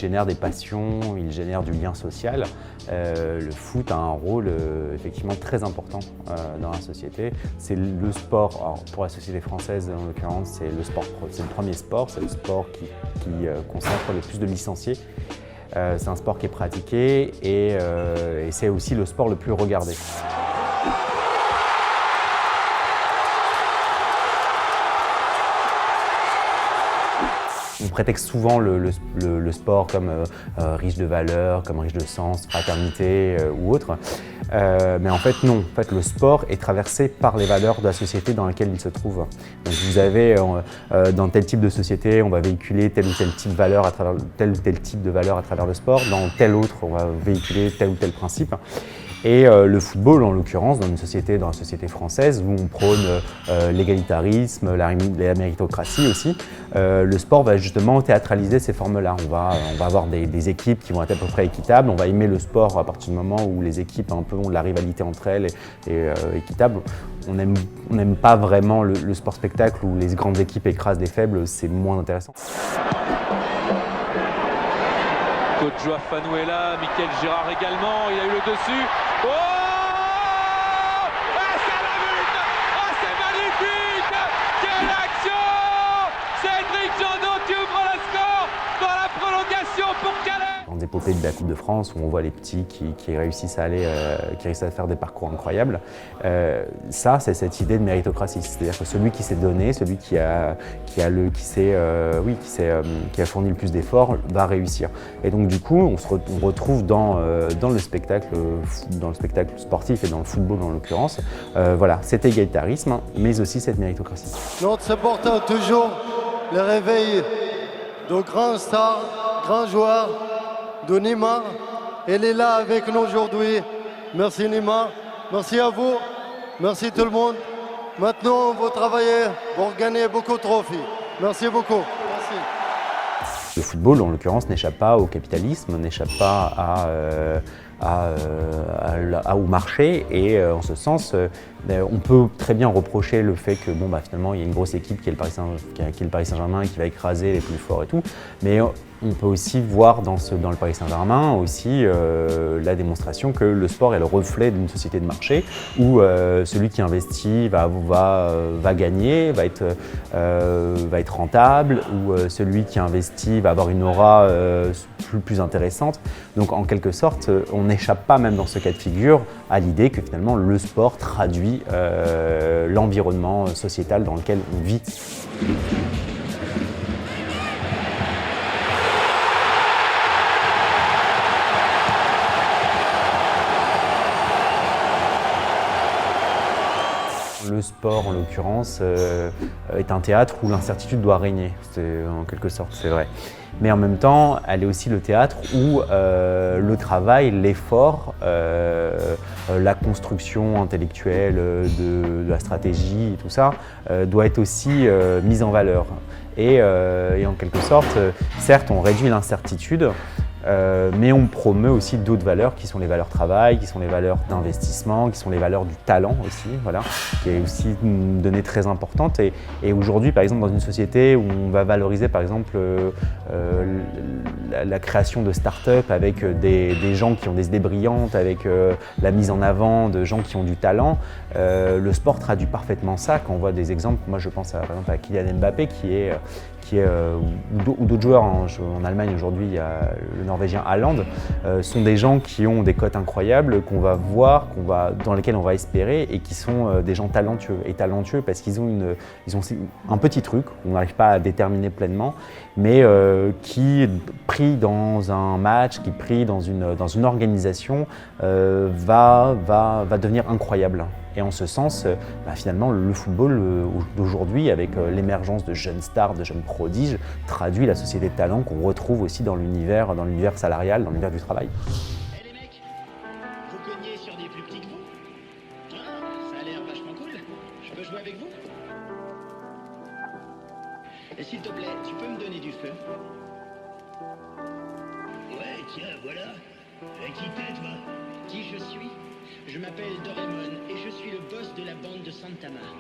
génère des passions, il génère du lien social. Le foot a un rôle effectivement très important dans la société. C'est le sport, alors pour la société française en l'occurrence, c'est le premier sport, c'est le sport qui consacre le plus de licenciés. C'est un sport qui est pratiqué et c'est aussi le sport le plus regardé. On prétexte souvent le sport comme riche de valeurs, comme riche de sens, fraternité ou autre. Mais en fait non, en fait, le sport est traversé par les valeurs de la société dans laquelle il se trouve. Donc vous avez dans tel type de société, on va véhiculer tel ou tel type de valeur à travers le sport. Dans tel autre, on va véhiculer tel ou tel principe. Et le football, en l'occurrence, dans la société française, où on prône l'égalitarisme, la méritocratie aussi, le sport va justement théâtraliser ces formes-là. On va avoir des équipes qui vont être à peu près équitables. On va aimer le sport à partir du moment où les équipes un peu ont de la rivalité entre elles et équitable. On n'aime pas vraiment le sport spectacle où les grandes équipes écrasent les faibles, c'est moins intéressant. Coach Joao Fanuela, Michael Girard également, il a eu le dessus. Oh, ah, c'est la but. Ah, c'est magnifique. Quelle action. Cédric Genot qui ouvre le score dans la prolongation pour Calais. Dans des épopées de la Coupe de France où on voit les petits qui réussissent à faire des parcours incroyables, ça c'est cette idée de méritocratie, c'est-à-dire que celui qui s'est donné, celui qui a fourni le plus d'efforts va réussir. Et donc du coup on retrouve dans le spectacle sportif et dans le football en l'occurrence, voilà, cet égalitarisme mais aussi cette méritocratie. Notre supporter toujours le réveil de grands stars, grands joueurs, de Neymar. Elle est là avec nous aujourd'hui. Merci Neymar, merci à vous, merci tout le monde. Maintenant, vous travaillez pour gagner beaucoup de trophées. Merci beaucoup. Merci. Le football, en l'occurrence, n'échappe pas au capitalisme, n'échappe pas au marché et en ce sens, on peut très bien reprocher le fait que finalement il y a une grosse équipe qui est le Paris Saint-Germain qui va écraser les plus forts et tout, mais on peut aussi voir dans le Paris Saint-Germain aussi la démonstration que le sport est le reflet d'une société de marché où celui qui investit va gagner, va être rentable, où celui qui investit va avoir une aura plus intéressante. Donc en quelque sorte, on n'échappe pas même dans ce cas de figure à l'idée que finalement le sport traduit l'environnement sociétal dans lequel on vit. Le sport, en l'occurrence, est un théâtre où l'incertitude doit régner, en quelque sorte, c'est vrai. Mais en même temps, elle est aussi le théâtre où le travail, l'effort, la construction intellectuelle de la stratégie et tout ça, doit être aussi mise en valeur. Et en quelque sorte, certes, on réduit l'incertitude, mais on promeut aussi d'autres valeurs qui sont les valeurs travail, qui sont les valeurs d'investissement, qui sont les valeurs du talent aussi, voilà, qui est aussi une donnée très importante. Et aujourd'hui, par exemple, dans une société où on va valoriser par exemple la création de start-up avec des gens qui ont des idées brillantes, avec la mise en avant de gens qui ont du talent, le sport traduit parfaitement ça. Quand on voit des exemples, moi je pense par exemple à Kylian Mbappé ou d'autres joueurs en Allemagne aujourd'hui, il y a le Norvégien Haaland, sont des gens qui ont des cotes incroyables, qu'on va voir, dans lesquels on va espérer et qui sont des gens talentueux parce qu'ils ont un petit truc, on n'arrive pas à déterminer pleinement, mais qui, pris dans un match, qui pris dans une organisation, va devenir incroyable. Et en ce sens, finalement, le football d'aujourd'hui, avec l'émergence de jeunes stars, de jeunes prodiges, traduit la société de talent qu'on retrouve aussi dans l'univers salarial, dans l'univers du travail. Eh les mecs, vous cognez sur des plus petits que vous? Ça a l'air vachement cool. Je peux jouer avec vous? Et s'il te plaît, tu peux me donner du feu? Ouais, tiens, voilà. Qui t'es, toi? Qui je suis? Je m'appelle Doraemon et je suis le boss de la bande de Santa Mar.